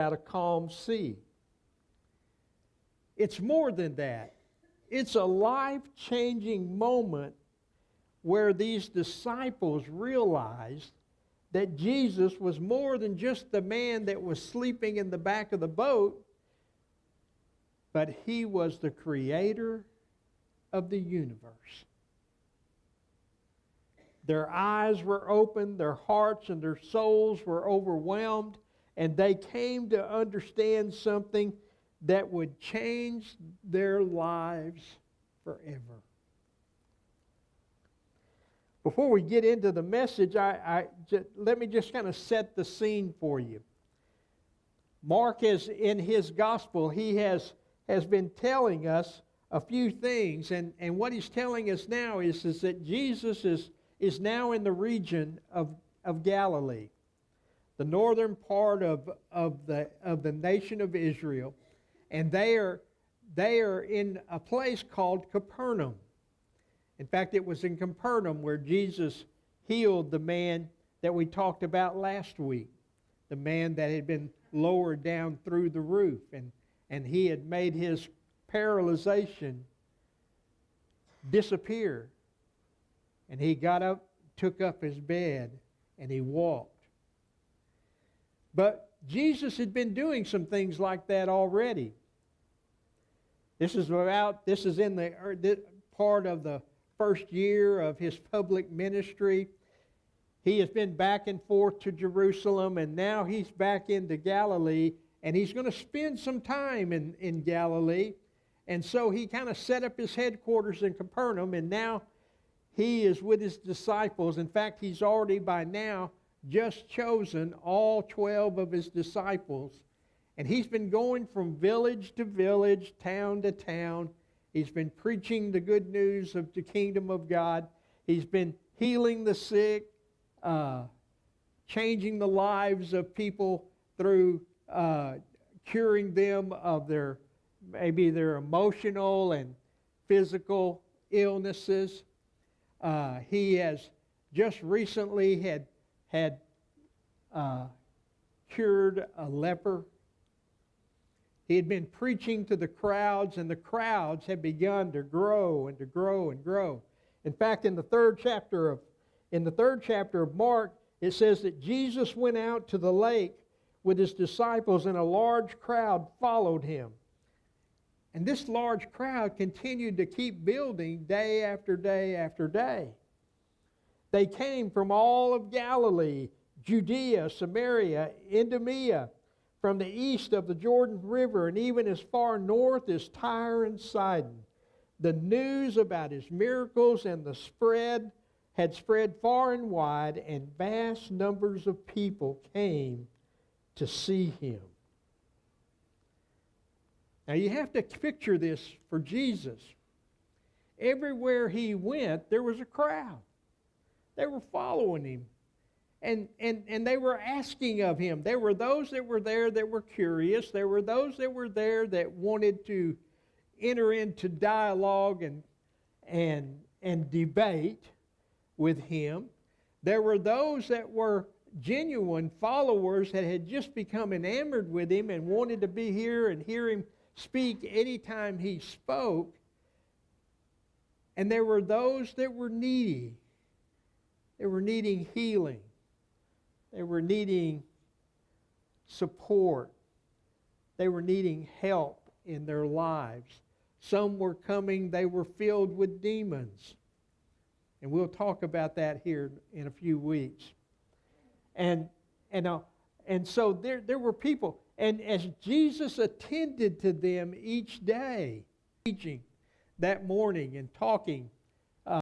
out a calm sea. It's more than that. It's a life-changing moment where these disciples realized that Jesus was more than just the man that was sleeping in the back of the boat, but he was the creator of the universe. Their eyes were opened, their hearts and their souls were overwhelmed, and they came to understand something that would change their lives forever. Before we get into the message, let me just kind of set the scene for you. Mark has, in his gospel, he has been telling us a few things, and what he's telling us now is that Jesus is now in the region of Galilee, the northern part of the nation of Israel, and they are in a place called Capernaum. In fact, it was in Capernaum where Jesus healed the man that we talked about last week, the man that had been lowered down through the roof, and he had made his paralyzation disappear. And he got up, took up his bed, and he walked. But Jesus had been doing some things like that already. This is in the part of the first year of his public ministry. He has been back and forth to Jerusalem, and now he's back into Galilee, and he's going to spend some time in Galilee. And so he kind of set up his headquarters in Capernaum, and now he is with his disciples. In fact, he's already by now just chosen all 12 of his disciples. And he's been going from village to village, town to town. He's been preaching the good news of the kingdom of God. He's been healing the sick, changing the lives of people through curing them of their emotional and physical illnesses. He has just recently had cured a leper. He had been preaching to the crowds, and the crowds had begun to grow and to grow and grow. In fact, in the third chapter of Mark, it says that Jesus went out to the lake with his disciples, and a large crowd followed him. And this large crowd continued to keep building day after day after day. They came from all of Galilee, Judea, Samaria, Idumea, from the east of the Jordan River, and even as far north as Tyre and Sidon. The news about his miracles and had spread far and wide, and vast numbers of people came to see him. Now you have to picture this for Jesus. Everywhere he went, there was a crowd. They were following him. And they were asking of him. There were those that were there that were curious. There were those that were there that wanted to enter into dialogue and debate with him. There were those that were genuine followers that had just become enamored with him and wanted to be here and hear him speak anytime he spoke. And there were those that were needy. They were needing healing. They were needing support. They were needing help in their lives. Some were coming, they were filled with demons. And we'll talk about that here in a few weeks. And so there were people. And as Jesus attended to them each day, teaching that morning and talking